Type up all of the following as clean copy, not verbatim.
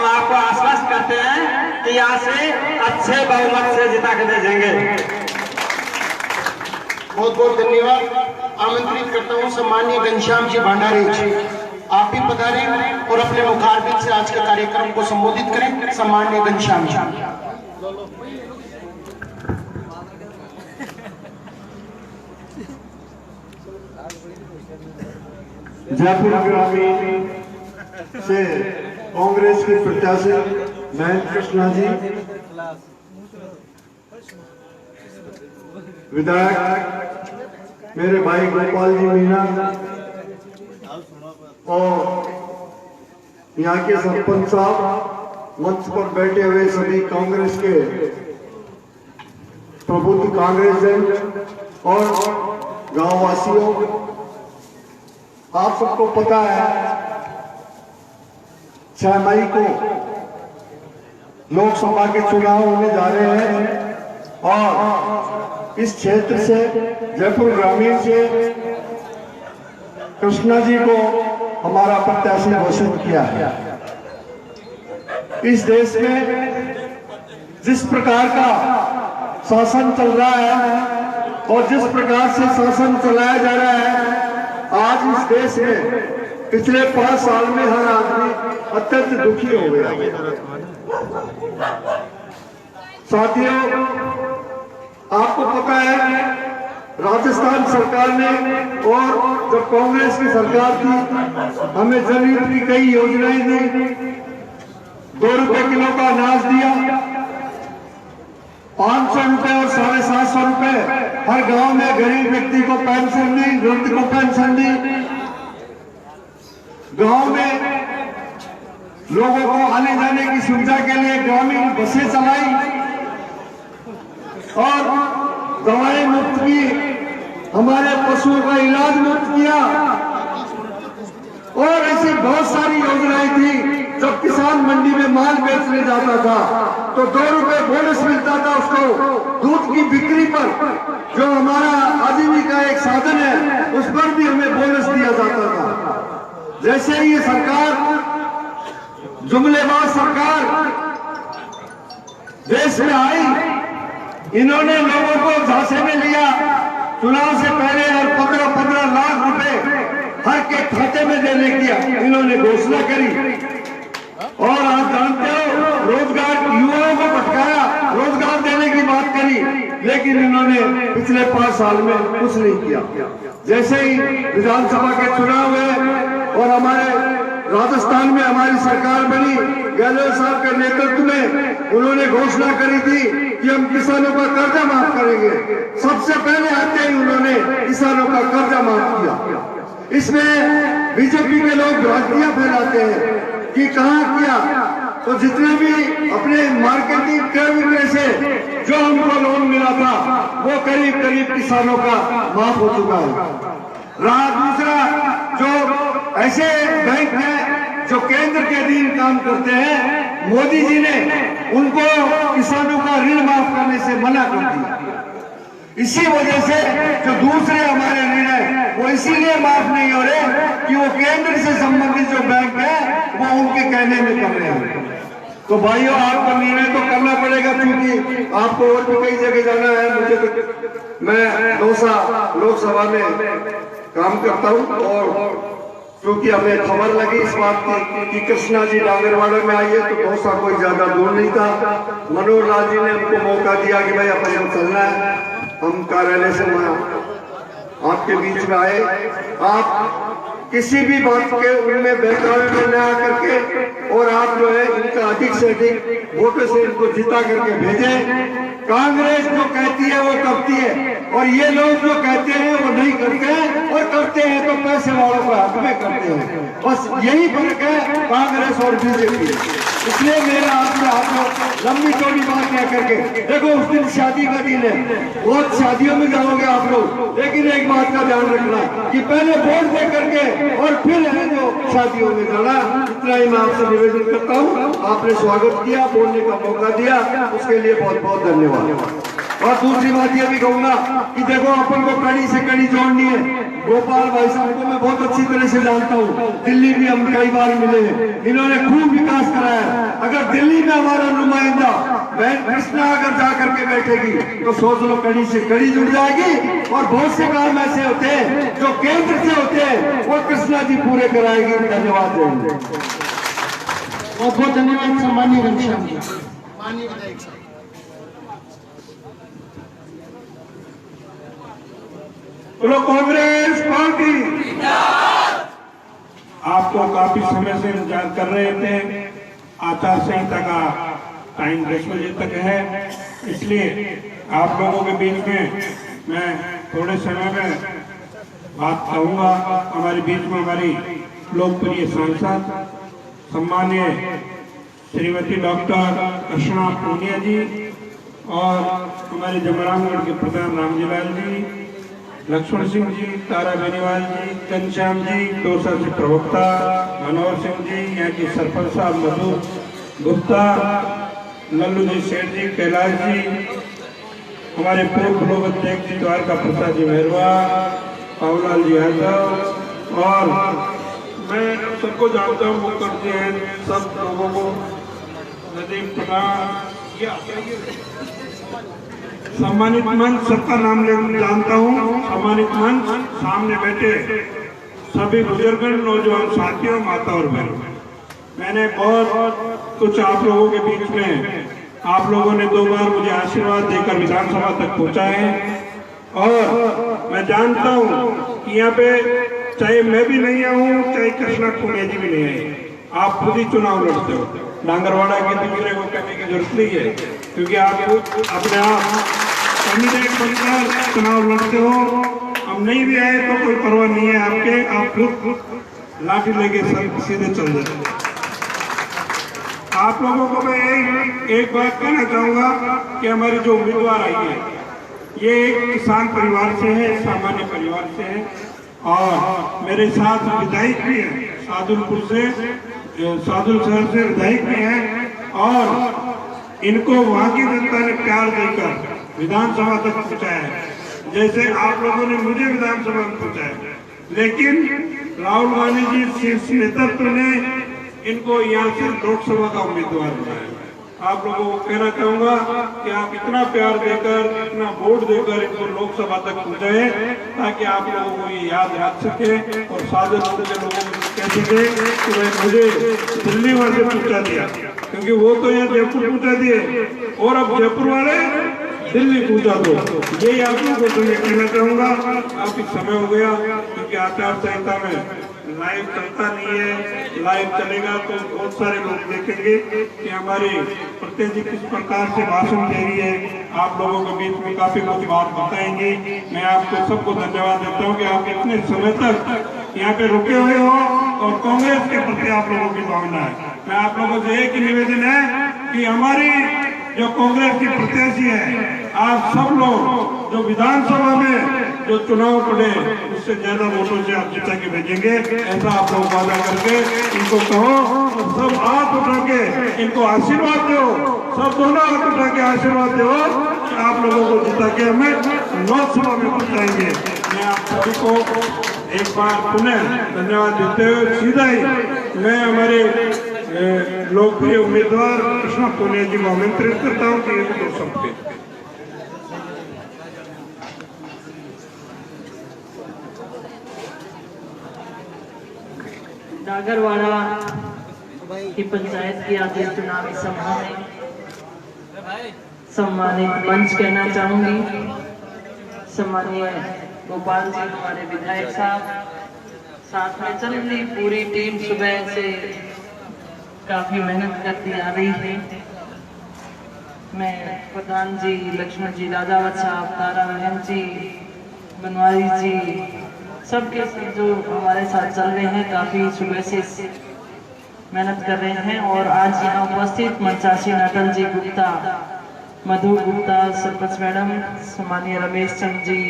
हम आपको आश्वस्त करते हैं कि यहाँ से अच्छे बहुमत से जिता के भेजेंगे। बहुत बहुत धन्यवाद। आमंत्रित करता हूँ सम्माननीय घनश्याम जी भंडारी जी, आप भी पधारें और अपने मुखारबिन से आज के कार्यक्रम को संबोधित करें। सम्माननीय घनश्याम जी। जयपुर ग्रामीण से कांग्रेस के प्रत्याशी महेंद्र कृष्णा जी, विधायक मेरे भाई गोपाल जी मीना और यहाँ के सरपंच साहब, मंच पर बैठे हुए सभी कांग्रेस के प्रबुद्ध कांग्रेस और गांव वासियों, आप सबको पता है 6 मई को लोकसभा के चुनाव होने जा रहे हैं और इस क्षेत्र से जयपुर ग्रामीण से कृष्णा जी को हमारा प्रत्याशी घोषित किया है। इस देश में जिस प्रकार का शासन चल रहा है और जिस प्रकार से शासन चलाया जा रहा है, आज इस देश में पिछले 5 साल में हर आदमी अत्यंत दुखी हो गया। साथियों, आपको पता है राजस्थान सरकार ने और जब कांग्रेस की सरकार थी, हमें जनहित की कई योजनाएं दी। 2 रुपए किलो का अनाज दिया, 500 रुपए और 750 रुपए हर गांव में गरीब व्यक्ति को पेंशन दी, वृद्ध को पेंशन दी। गांव में लोगों को आने जाने की सुविधा के लिए ग्रामीण बसें चलाई और दवाएं मुफ्त की, हमारे पशुओं का इलाज मुफ्त किया और ऐसी बहुत सारी योजनाएं थी। जब किसान मंडी में माल बेचने जाता था तो 2 रुपए बोनस मिलता था उसको। दूध की बिक्री पर, जो हमारा आजीविका एक साधन है, उस पर भी हमें बोनस दिया जाता था। जैसे ही ये सरकार, जुमलेबाज सरकार देश में आई, इन्होंने लोगों को झांसे में लिया। चुनाव से पहले और 15-15 लाख रुपए हर के खाते में देने की इन्होंने घोषणा करी और आप जानते हो रोजगार, युवाओं को भटकाया, रोजगार देने की बात करी, लेकिन इन्होंने पिछले 5 साल में कुछ नहीं किया। जैसे ही विधानसभा के चुनाव हुए और हमारे राजस्थान में हमारी सरकार बनी, गहलोत साहब के नेतृत्व में उन्होंने घोषणा करी थी कि हम किसानों का कर्जा माफ करेंगे। सबसे पहले आते ही उन्होंने किसानों का कर्जा माफ किया। इसमें बीजेपी के लोग भ्रांतियां फैलाते हैं कि कहाँ किया, तो जितने भी अपने मार्केटिंग क्रय से जो हमको लोन मिला था, वो करीब करीब किसानों का माफ हो चुका है। रहा दूसरा, जो ऐसे बैंक हैं जो केंद्र के अधीन काम करते हैं, मोदी जी ने उनको किसानों का ऋण माफ करने से मना कर दिया। इसी वजह से जो दूसरे हमारे ऋण है वो इसीलिए माफ नहीं हो रहे कि वो केंद्र से संबंधित जो बैंक है वो उनके कहने में कर रहे हैं। तो भाइयों, आपको निर्णय तो करना पड़ेगा, क्योंकि आपको और भी कई जगह जाना है। मुझे तो, मैं दौसा लोकसभा में काम करता हूँ और क्योंकि हमें खबर लगी इस बात की कि कृष्णा जी डांगरवाड़ा में आइए, तो दौसा कोई ज्यादा दूर नहीं था। मनोहर लाल जी ने हमको मौका दिया कि भाई अपन हम चलना है। हम कार्यालय से आपके बीच में आए। आप किसी भी बात के उनमें बहकावे में न आकर के, और आप जो है इनका अधिक से अधिक वोटों से इनको जिता करके भेजें। कांग्रेस जो कहती है वो करती है और ये लोग जो कहते हैं वो नहीं करते हैं, और करते हैं तो पैसे वालों का हक में करते हैं। बस यही फर्क है कांग्रेस और बीजेपी। इसलिए मेरा आपसे आपको लंबी चौड़ी बात क्या करके देखो, उस दिन शादी का दिन है, बहुत शादियों में जाओगे आप लोग, लेकिन एक बात का ध्यान रखना कि पहले वोट दे करके और फिर है जो शादियों में जाना। इतना ही मैं आपसे निवेदन करता हूँ। आपने स्वागत किया, बोलने का मौका दिया, उसके लिए बहुत बहुत धन्यवाद। और दूसरी बात ये भी कहूंगा कि देखो अपन को कड़ी से कड़ी जोड़नी है। गोपाल भाई साहब को मैं बहुत अच्छी तरह से जानता हूँ, दिल्ली भी हम कई बार मिले हैं, इन्होंने खूब विकास कराया है। अगर दिल्ली में हमारा नुमाइंदा बहन कृष्णा अगर जा करके बैठेगी तो सोच लो कड़ी से कड़ी जुड़ जाएगी। और बहुत से काम ऐसे होते हैं जो केंद्र से होते हैं वो कृष्णा जी पूरे कराएगी। धन्यवाद। बहुत बहुत धन्यवाद सम्मानीय घनश्याम जी। माननीय विधायक साहब। बोलो कांग्रेस पार्टी। आपको काफी समय से इंतजार कर रहे थे, आचार संहिता का टाइम 10 बजे तक है, इसलिए आप लोगों के बीच में मैं थोड़े समय में बात कहूंगा। हमारे बीच में हमारी लोकप्रिय सांसद सम्मानीय श्रीमती डॉक्टर कृष्णा पूनिया जी और हमारे जमरामगढ़ के प्रधान रामजीलाल जी, लक्ष्मण सिंह जी, तारा बेनीवाल जी, घनश्याम जी, दौसा से प्रवक्ता मनोहर सिंह जी, यहाँ के सरपंच साहब मधु गुप्ता, लल्लू जी सेठ जी, कैलाश जी, हमारे पूर्व ब्लॉक अध्यक्ष जी द्वारका प्रसाद जी मेहरवा, पावलाल जी यादव, और मैं सबको जानता हूँ, वो करते हैं सब लोगों को नदीम प्रधान, सम्मानित मंच सबका नाम ले जानता हूँ। सम्मानित मंच, सामने बैठे सभी बुजुर्गों, नौजवान साथियों, माता और बहनों, मैंने बहुत कुछ आप लोगों के बीच में, आप लोगों ने 2 बार मुझे आशीर्वाद देकर विधानसभा तक पहुंचा है। और मैं जानता हूँ कि यहाँ पे चाहे मैं भी नहीं आऊँ, चाहे कृष्णा पूनिया जी भी नहीं आए, आप खुद ही चुनाव लड़ते हो। डांगरवाड़ा के दूसरे को कहने की जरूरत नहीं है, क्योंकि आप अपने आप कैंडिडेट बनकर चुनाव लड़ते हो। हम नहीं भी आए तो कोई परवाह नहीं है आपके, आप खुद लाठी लेके सीधे चल जाते। आप लोगों को मैं एक बात कहना चाहूंगा कि हमारी जो उम्मीदवार आई है, ये एक किसान परिवार से है, सामान्य परिवार से है, और मेरे साथ विधायक भी है, सादुलपुर से, सादुल शहर से विधायक भी है, और इनको वहां की जनता ने प्यार देकर विधानसभा तक पहुंचाया है, जैसे आप लोगों ने मुझे विधानसभा में पहुंचाया। लेकिन राहुल गांधी जी शीर्ष नेतृत्व ने इनको यहाँ से लोकसभा का उम्मीदवार बनाया। आप लोगों को कहना चाहूंगा कि आप इतना प्यार देकर, इतना वोट देकर इनको लोकसभा तक पहुंचाए, ताकि आप लोगों को ये याद रख सके और साधु के लोगों को कह सके कि भाई मुझे दिल्ली वहां से पहुंचा दिया, क्योंकि वो तो यहाँ जयपुर पहुंचा दिए और अब जयपुर वाले दिल्ली पहुंचा दो। यही आप लोगों को मैं कहना चाहूंगा। काफी समय हो गया, क्योंकि आचार संहिता में लाइव चलता नहीं है, लाइव चलेगा तो बहुत सारे लोग देखेंगे कि हमारी प्रत्याशी किस प्रकार से भाषण दे रही है, आप लोगों के बीच में काफी कुछ बात बताएंगे। मैं आपको सबको धन्यवाद देता हूँ कि आप इतने समय तक यहाँ पे रुके हुए हो और कांग्रेस के प्रति आप लोगों की भावना है। मैं आप लोगों से एक ही निवेदन है कि हमारी जो कांग्रेस की प्रत्याशी है, आप सब लोग जो विधानसभा में जो चुनाव लड़े उससे ज्यादा वोटों से आप जिता के भेजेंगे, ऐसा आप लोग वादा करके इनको कहो और सब हाथ उठा के इनको आशीर्वाद दो, सब दोनों हाथ उठा के आशीर्वाद दो कि आप लोगों को जिता के हमें लोकसभा में पहुंचाएंगे। मैं आप सभी को एक बार पुनः धन्यवाद देते हुए सीधा ही मैं हमारे लोकप्रिय उम्मीदवार कृष्णा पूनिया जी को आमंत्रित करता हूँ कि एक दो शब्द डागरवाड़ा की पंचायत की आज इस चुनावी सभा में सम्मानित मंच कहना चाहूंगी। सम्मानीय गोपाल जी हमारे विधायक साहब, साथ में चल रही पूरी टीम सुबह से काफी मेहनत करती आ रही है। मैं प्रधान जी, लक्ष्मण जी, राजावत साहब, तारा बहन जी, बनवारी जी, सबके सब जो हमारे साथ चल रहे हैं, काफी सुबह से मेहनत कर रहे हैं। और आज यहाँ उपस्थित मंचासी अटल जी गुप्ता, मधु गुप्ता, सरपंच मैडम, सम्मानीय रमेश चंद जी,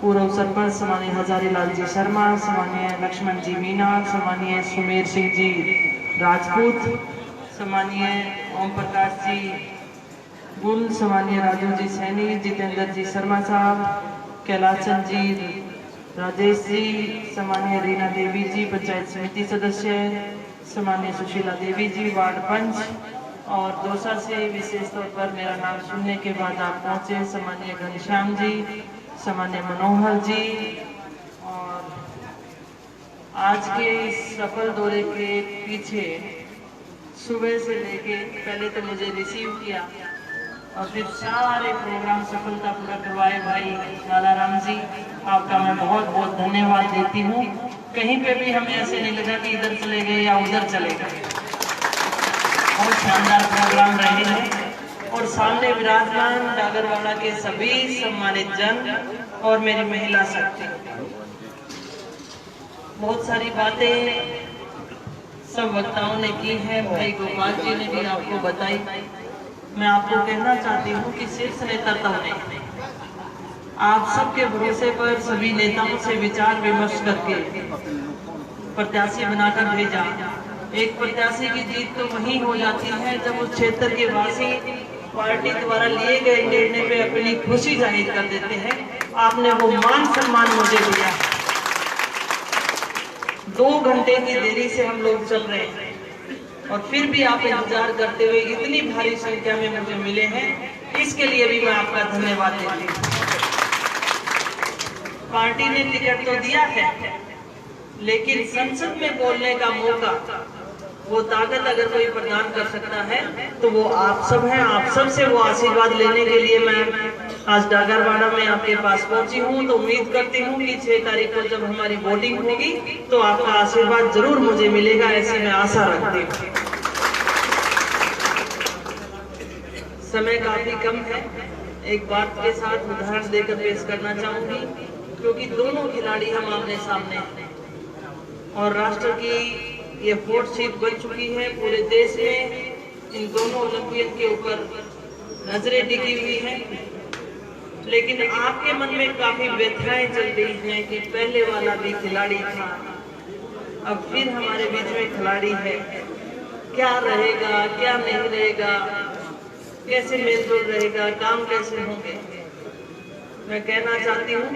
पूर्व सरपंच सम्मानीय हजारी लाल जी शर्मा, सम्मानीय लक्ष्मण जी मीना, सम्मानीय सुमेर सिंह जी राजपूत, सम्मानीय ओम प्रकाश जी गुल सामान्य राजू जी सैनी, जितेंद्र जी शर्मा साहब, कैलाश चंद जी, राजेश जी, सामान्य रीना देवी जी पंचायत समिति सदस्य, सामान्य सुशीला देवी जी वार्ड पंच, और दौसा से विशेष तौर पर मेरा नाम सुनने के बाद आप पहुंचे सामान्य घनश्याम जी, सामान्य मनोहर जी। और आज के इस सफल दौरे के पीछे सुबह से लेके पहले तो मुझे रिसीव किया और फिर सारे प्रोग्राम सफलतापूर्वक करवाए भाई लालाराम जी, आपका मैं बहुत बहुत धन्यवाद देती हूँ। कहीं पे भी हमें ऐसे नहीं लगा कि इधर चले गए या उधर चले गए, बहुत शानदार प्रोग्राम रहे हैं। और सामने विराजमान डागरवाड़ा के सभी सम्मानित जन और मेरी महिला शक्ति, बहुत सारी बातें सब वक्ताओं ने की है, भाई गोपाल जी ने भी आपको बताई। मैं आपको कहना चाहती हूँ कि शीर्ष नेतृत्व ने आप सबके भरोसे पर सभी नेताओं से विचार विमर्श करके प्रत्याशी बनाकर भेजा। एक प्रत्याशी की जीत तो वही हो जाती है जब उस क्षेत्र के वासी पार्टी द्वारा लिए गए निर्णय पे अपनी खुशी जाहिर कर देते हैं। आपने वो मान सम्मान मुझे दिया। 2 घंटे की देरी से हम लोग चल रहे हैं और फिर भी आप इंतजार करते हुए इतनी भारी संख्या में मुझे मिले हैं, इसके लिए भी मैं आपका धन्यवाद देती हूँ। पार्टी ने टिकट तो दिया है, लेकिन संसद में बोलने का मौका, वो ताकत अगर कोई प्रदान कर सकता है तो वो आप सब हैं। आप सब से वो आशीर्वाद लेने के लिए मैं आज डागरवाड़ा में आपके पास पहुंची हूं। तो उम्मीद करती हूं कि 6 तारीख को जब हमारी वोटिंग होगी तो आपका आशीर्वाद जरूर मुझे मिलेगा, ऐसी मैं आशा रखती हूँ। समय काफी कम है, एक बात के साथ उदाहरण देकर पेश करना चाहूंगी, क्योंकि दोनों खिलाड़ी हम आमने सामने हैं और राष्ट्र की ये 4th सीट बन चुकी है। पूरे देश में इन दोनों ओलंपियन के ऊपर नजरें टिकी हुई हैं, लेकिन आपके मन में काफी व्यथाएं चल रही हैं कि पहले वाला भी खिलाड़ी था, अब फिर हमारे बीच में खिलाड़ी है, क्या रहेगा क्या नहीं रहेगा, कैसे मेलजोल रहेगा, काम कैसे होंगे। मैं कहना चाहती हूँ,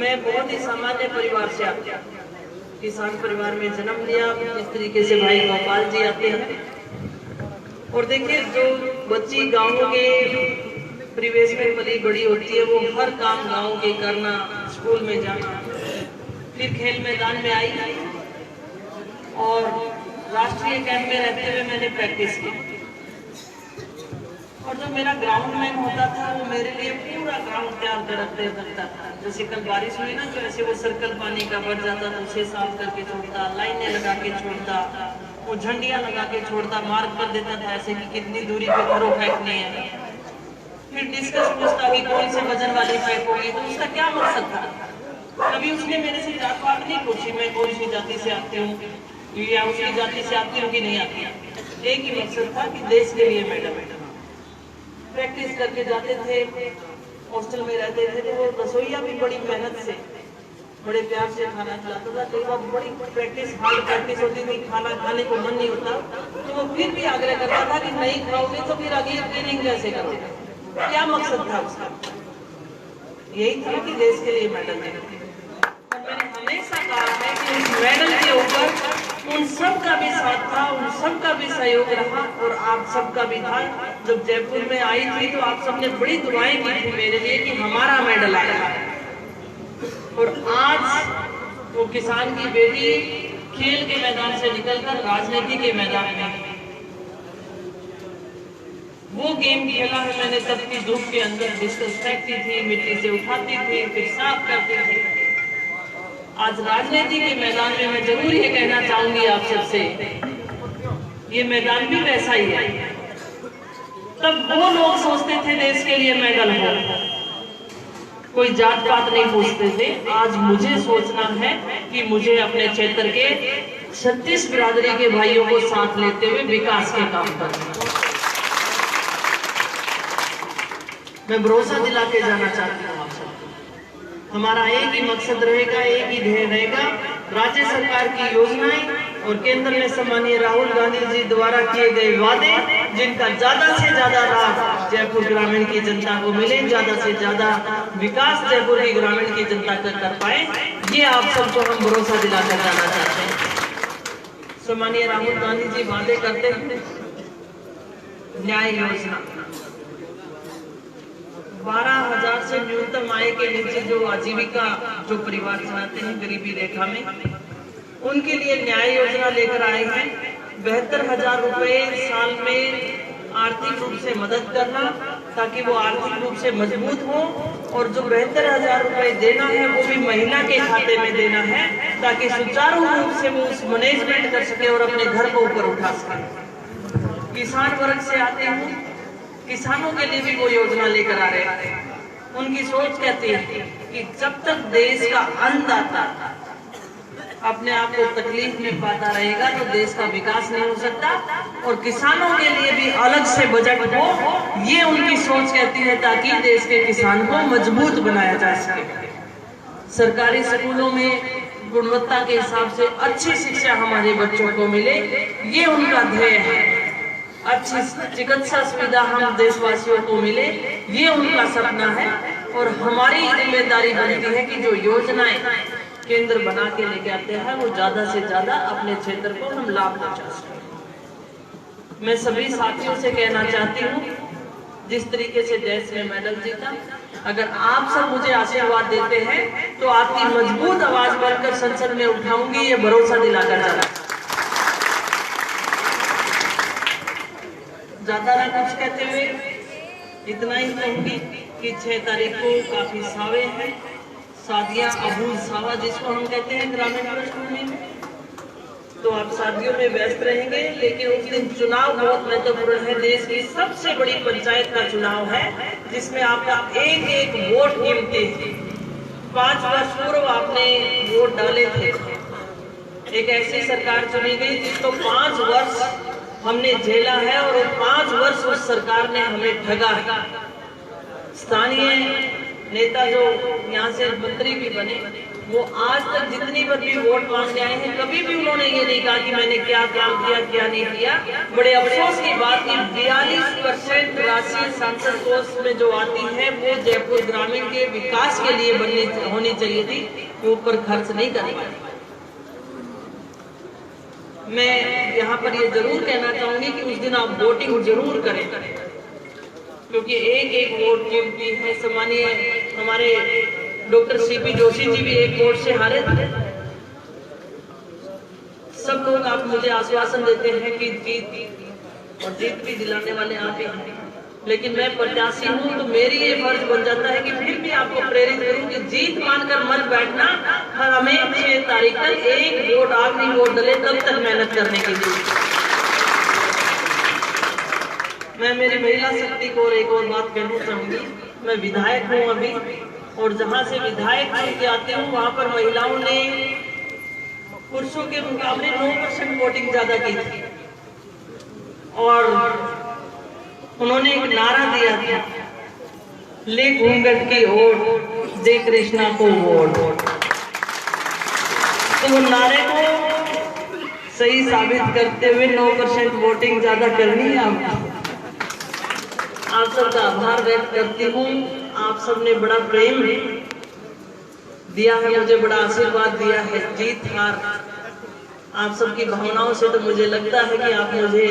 मैं बहुत ही सामान्य परिवार से आती हूँ, किसान परिवार में जन्म लिया। इस तरीके से भाई गोपाल जी आते हैं और देखिए, जो बच्ची गाँव के परिवेश में पली बड़ी होती है, वो हर काम गाँव के करना, स्कूल में जाना, फिर खेल मैदान में आई और राष्ट्रीय कैंप में रहते हुए मैंने प्रैक्टिस की। और जो मेरा ग्राउंड मैन होता था वो मेरे लिए पूरा ग्राउंड तैयार करता था। जैसे कल बारिश हुई ना, तो ऐसे वो सर्कल पानी का बढ़ जाता तो उसे साफ करके छोड़ता, लाइनें लगा के छोड़ता, वो झंडियां लगा के छोड़ता, मार्क कर देता था ऐसे कि कितनी दूरी पे घरों फेंकनी है। फिर डिस्कस पूछता कि कौन से वजन वाली फेंकोगी, तो उसका क्या मकसद था। कभी उसने मेरे से जात पात नहीं पूछी, मैं कौन सी जाति से आती हूँ या उसकी जाति से आती हूँ कि नहीं आती। एक ही मकसद था कि देश के लिए मेडल। प्रैक्टिस करके जाते थे, हॉस्टल में रहते थे, तो वो रसोईया भी बड़ी मेहनत से, बड़े प्यार से खाना खिलाता था। कई बार बड़ी प्रैक्टिस, हार्ड प्रैक्टिस होती थी, खाना खाने को मन नहीं होता, तो वो फिर भी आग्रह करता था कि नहीं खाओगे तो फिर अगली ट्रेनिंग कैसे करोगे। क्या मकसद था उसका? यही था कि देश के लिए मेडल देना। और मैंने हमेशा कहा है कि उस मेडल के ऊपर उन सब का भी साथ था, उन सब का भी सहयोग रहा और आप सबका भी था। जब जयपुर में आई थी तो आप सबने बड़ी दुआएं की थी मेरे लिए कि हमारा मेडल आएगा। और आज वो किसान की बेटी खेल के मैदान से निकलकर राजनीति के मैदान में वो गेम खेला है मैंने। तब की धूप के अंदर डिस्कस फेंकती थी, मिट्टी से उठाती थी, फिर साफ करती थी। आज राजनीति के मैदान में मैं जरूर ये कहना चाहूंगी आप सबसे, ये मैदान भी वैसा ही है। तब वो लोग सोचते थे देश के लिए मेडल हो, कोई जात पात नहीं पूछते थे। आज मुझे सोचना है कि मुझे अपने क्षेत्र के 36 बिरादरी के भाइयों को साथ लेते हुए विकास के काम करना। मैं भरोसा दिला के जाना चाहती हूँ आप सबको, हमारा एक ही मकसद रहेगा, एक ही ध्येय रहेगा। राज्य सरकार की योजनाएं और केंद्र में सम्मानीय राहुल गांधी जी द्वारा किए गए वादे, जिनका ज्यादा से ज्यादा लाभ जयपुर ग्रामीण की जनता को मिले, ज्यादा से ज्यादा विकास जयपुर की ग्रामीण की जनता कर पाए, ये आप सबको हम भरोसा दिलाकर जाना चाहते हैं। सम्मानीय राहुल गांधी जी वादे करते हैं न्याय योजना, 12,000 से न्यूनतम आय के नीचे जो आजीविका जो परिवार चलाते हैं गरीबी रेखा में, उनके लिए न्याय योजना लेकर आए हैं। 72,000 रुपए साल में आर्थिक रूप से मदद करना, ताकि वो आर्थिक रूप से मजबूत हो, और जो 72,000 रुपए देना है वो भी महिला के खाते में देना है, ताकि सुचारू रूप से वो उस मैनेजमेंट कर सके और अपने घर को ऊपर उठा सके। किसान वर्ग से आते हैं, किसानों के लिए भी वो योजना लेकर आ रहे हैं। उनकी सोच कहती है कि जब तक देश का अन्नदाता अपने आप को तकलीफ में पाता रहेगा तो देश का विकास नहीं हो सकता, और किसानों के लिए भी अलग से बजट हो, ये उनकी सोच कहती है, ताकि देश के किसान को मजबूत बनाया जा सके। सरकारी स्कूलों में गुणवत्ता के हिसाब से अच्छी शिक्षा हमारे बच्चों को मिले, ये उनका ध्येय है। अच्छी चिकित्सा सुविधा हम देशवासियों को मिले, ये उनका सपना है, और हमारी जिम्मेदारी बनती है कि जो योजनाएं केंद्र बना के लेके आते हैं वो ज्यादा से ज्यादा अपने क्षेत्र को हम लाभ पहुंचा सकें। मैं सभी साथियों से कहना चाहती हूँ, जिस तरीके से देश में मेडल जीता, अगर आप सब मुझे आशीर्वाद देते हैं तो आपकी मजबूत आवाज बनकर संसद में उठाऊंगी, ये भरोसा दिलाकर जाना। ज्यादा ना कुछ कहते हुए इतना ही कहूंगी कि 6 तारीख को काफी सावे हैं, शादियां अबूल सावा जिसको हम कहते हैं ग्रामीण पृष्ठभूमि में, तो आप शादियों में व्यस्त रहेंगे, लेकिन उस दिन चुनाव बहुत महत्वपूर्ण है। देश की सबसे बड़ी पंचायत का चुनाव है, जिसमें आपका एक एक वोट कीमती है। 5 वर्ष पूर्व आपने वोट डाले थे, एक ऐसी सरकार चुनी गई जिसको 5 वर्ष हमने झेला है, और 5 वर्ष उस सरकार ने हमें ठगा है। स्थानीय नेता जो यहाँ से मंत्री भी बने, वो आज तक जितनी बार भी वोट मांगने आए हैं, कभी भी उन्होंने ये नहीं कहा कि मैंने क्या काम किया क्या नहीं किया। बड़े अफसोस की बात कि 42% राशि सांसद कोष में जो आती है वो जयपुर ग्रामीण के विकास के लिए होनी चाहिए थी, वो ऊपर खर्च नहीं करेंगे। मैं यहाँ पर ये जरूर कहना चाहूंगी कि उस दिन आप वोटिंग जरूर करें, क्योंकि एक एक वोट कीमती है। सम्मानीय हमारे डॉक्टर सीपी जोशी जी भी एक वोट से हारे थे। सब लोग आप मुझे आश्वासन देते हैं कि जीत भी दिलाने वाले आप ही हैं, लेकिन मैं प्रत्याशी हूं तो मेरी ये फर्ज बन जाता है कि फिर भी आपको प्रेरित करूं कि जीत मानकर मत बैठना, हर हमें 6 तारीख तक एक वोट आखिरी वोट डले तब तक मेहनत करने की जरूरत। मैं मेरी महिला शक्ति को एक और बात कहना चाहूंगी। मैं विधायक हूं अभी, और जहां से विधायक चुन के आती हूँ वहां पर महिलाओं ने पुरुषों के मुकाबले 9% वोटिंग ज्यादा की थी, और उन्होंने एक नारा दिया था, ले घूंघट की ओट दे कृष्णा को वोट। तो वो नारे को सही साबित करते हुए 9% वोटिंग ज्यादा करनी है। आप सबका आभार व्यक्त करती हूँ। आप सबने बड़ा प्रेम दिया है, मुझे बड़ा आशीर्वाद दिया है। जीत हार आप सबकी भावनाओं से तो मुझे लगता है कि आप मुझे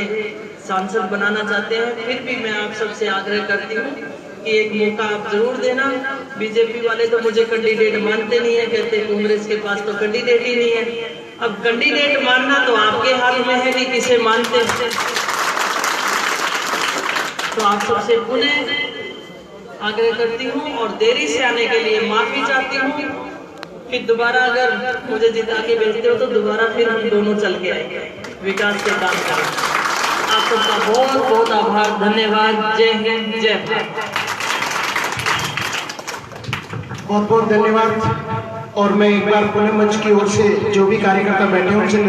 सांसद बनाना चाहते हैं। फिर भी मैं आप सबसे आग्रह करती हूँ कि एक मौका आप जरूर देना। बीजेपी वाले तो मुझे कैंडिडेट मानते नहीं है, कहते कांग्रेस के पास तो कैंडिडेट ही नहीं है। अब कैंडिडेट मानना तो आपके हाथ में है कि किसे मानते हैं। तो आप सबसे पुनः आग्रह करती हूँ और देरी से आने के लिए माफी चाहती हूँ। फिर दोबारा अगर मुझे जिता के भेजते हो तो दोबारा फिर हम दोनों चल के आएंगे, विकास के काम करेंगे। आप सबका बहुत बहुत आभार, धन्यवाद। जय हिंद, जय भारत। बहुत बहुत धन्यवाद। और मैं एक बार पुनः मंच की ओर से जो भी कार्यकर्ता बैठे हैं उनसे